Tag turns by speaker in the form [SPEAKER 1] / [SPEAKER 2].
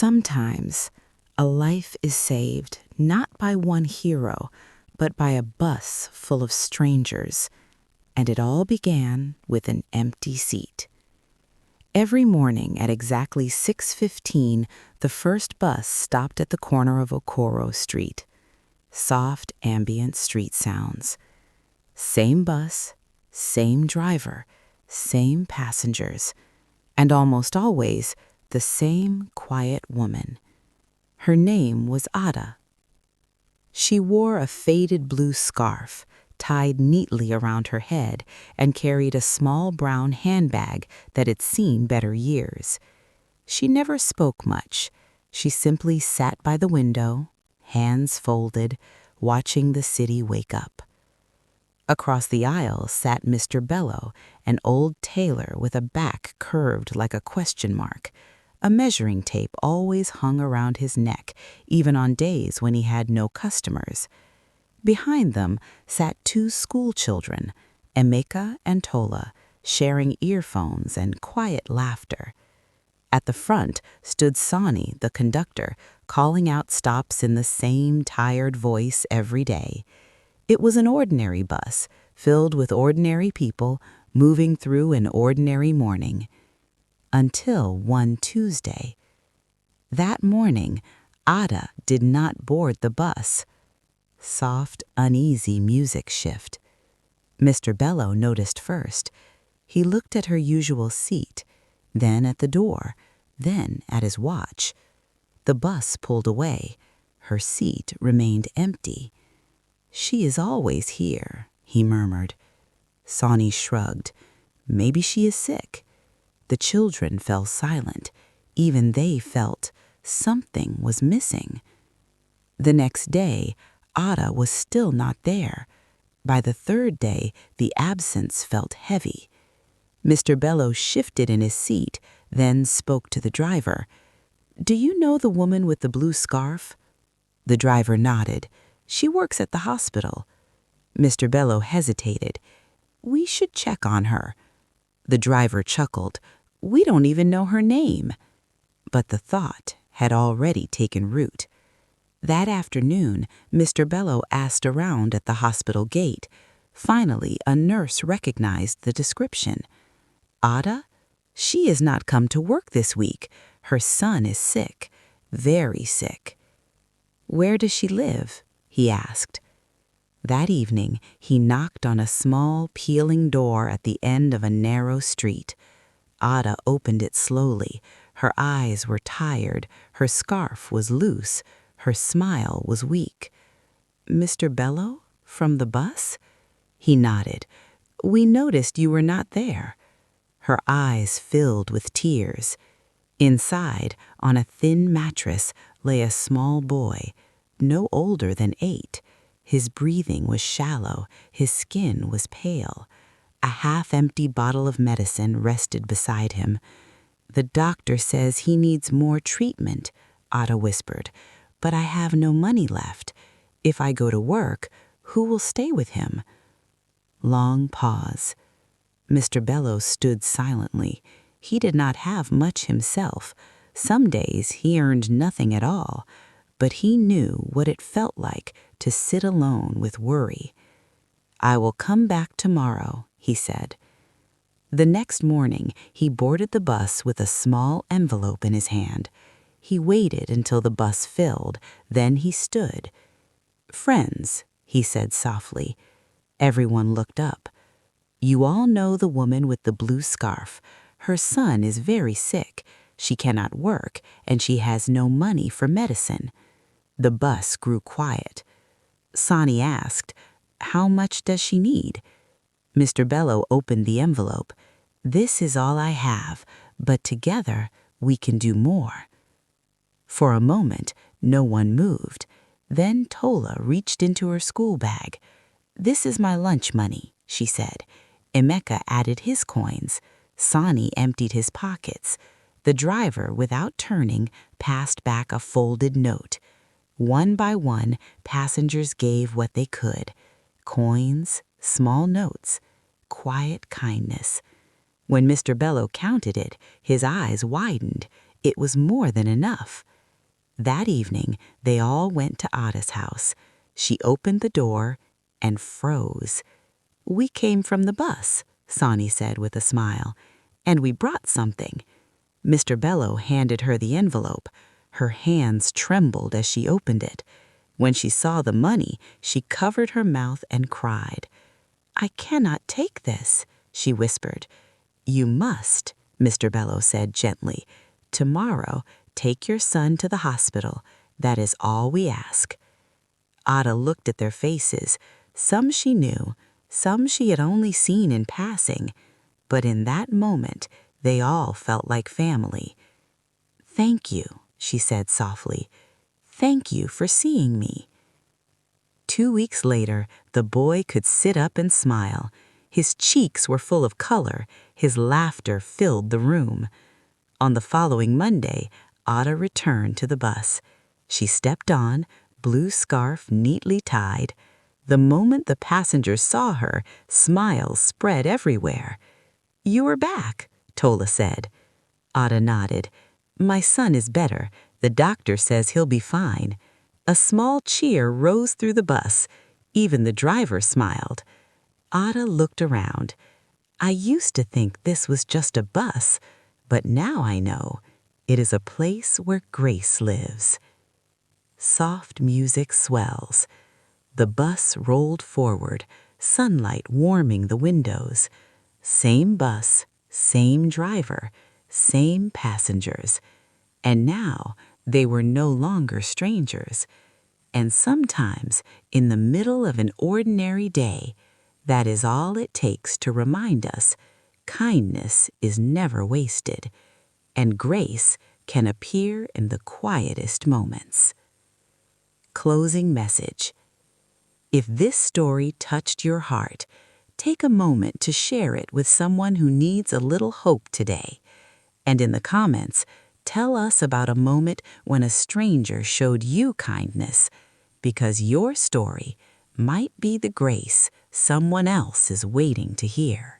[SPEAKER 1] Sometimes a life is saved not by one hero, but by a bus full of strangers, and it all began with an empty seat. Every morning at exactly 6:15, the first bus stopped at the corner of Okoro Street. Soft, ambient street sounds. Same bus, same driver, same passengers, and almost always the same quiet woman. Her name was Ada. She wore a faded blue scarf tied neatly around her head and carried a small brown handbag that had seen better years. She never spoke much. She simply sat by the window, hands folded, watching the city wake up. Across the aisle sat Mr. Bello, an old tailor with a back curved like a question mark. A measuring tape always hung around his neck, even on days when he had no customers. Behind them sat two school children, Emeka and Tola, sharing earphones and quiet laughter. At the front stood Sani, the conductor, calling out stops in the same tired voice every day. It was an ordinary bus, filled with ordinary people, moving through an ordinary morning. Until one Tuesday. That morning, Ada did not board the bus. Soft, uneasy music shift. Mr. Bello noticed first. He looked at her usual seat, then at the door, then at his watch. The bus pulled away. Her seat remained empty. "She is always here," he murmured. Sani shrugged. "Maybe she is sick." The children fell silent. Even they felt something was missing. The next day, Ada was still not there. By the third day, the absence felt heavy. Mr. Bello shifted in his seat, then spoke to the driver. "Do you know the woman with the blue scarf?" The driver nodded. "She works at the hospital." Mr. Bello hesitated. "We should check on her." The driver chuckled. "We don't even know her name." But the thought had already taken root. That afternoon, Mr. Bello asked around at the hospital gate. Finally, a nurse recognized the description. "Ada? She has not come to work this week. Her son is sick, very sick." "Where does she live?" he asked. That evening, he knocked on a small, peeling door at the end of a narrow street. Ada opened it slowly. Her eyes were tired, her scarf was loose, her smile was weak. "Mr. Bello? From the bus?" He nodded. "We noticed you were not there." Her eyes filled with tears. Inside, on a thin mattress, lay a small boy, no older than 8. His breathing was shallow, his skin was pale. A half-empty bottle of medicine rested beside him. "The doctor says he needs more treatment," Ada whispered, "but I have no money left. If I go to work, who will stay with him?" Long pause. Mr. Bello stood silently. He did not have much himself. Some days he earned nothing at all, but he knew what it felt like to sit alone with worry. "I will come back tomorrow," he said. The next morning, he boarded the bus with a small envelope in his hand. He waited until the bus filled, then he stood. "Friends," he said softly. Everyone looked up. "You all know the woman with the blue scarf. Her son is very sick. She cannot work, and she has no money for medicine." The bus grew quiet. Sani asked, "How much does she need?" Mr. Bello opened the envelope. "This is all I have, but together we can do more." For a moment, no one moved. Then Tola reached into her school bag. "This is my lunch money," she said. Emeka added his coins. Sani emptied his pockets. The driver, without turning, passed back a folded note. One by one, passengers gave what they could. Coins, small notes, quiet kindness. When Mr. Bello counted it, his eyes widened. It was more than enough. That evening, they all went to Ada's house. She opened the door and froze. "We came from the bus," Sonny said with a smile, "and we brought something." Mr. Bello handed her the envelope. Her hands trembled as she opened it. When she saw the money, she covered her mouth and cried. "I cannot take this," she whispered. "You must," Mr. Bello said gently. "Tomorrow, take your son to the hospital. That is all we ask." Ada looked at their faces. Some she knew, some she had only seen in passing. But in that moment, they all felt like family. "Thank you," she said softly. "Thank you for seeing me." 2 weeks later, the boy could sit up and smile. His cheeks were full of color. His laughter filled the room. On the following Monday, Ada returned to the bus. She stepped on, blue scarf neatly tied. The moment the passengers saw her, smiles spread everywhere. "You are back," Tola said. Ada nodded. "My son is better. The doctor says he'll be fine." A small cheer rose through the bus. Even the driver smiled. Ada looked around. "I used to think this was just a bus, but now I know it is a place where grace lives." Soft music swells. The bus rolled forward, sunlight warming the windows. Same bus, same driver, same passengers. And now they were no longer strangers. And sometimes, in the middle of an ordinary day, that is all it takes to remind us kindness is never wasted, and grace can appear in the quietest moments. Closing message. If this story touched your heart, take a moment to share it with someone who needs a little hope today. And in the comments, tell us about a moment when a stranger showed you kindness, because your story might be the grace someone else is waiting to hear.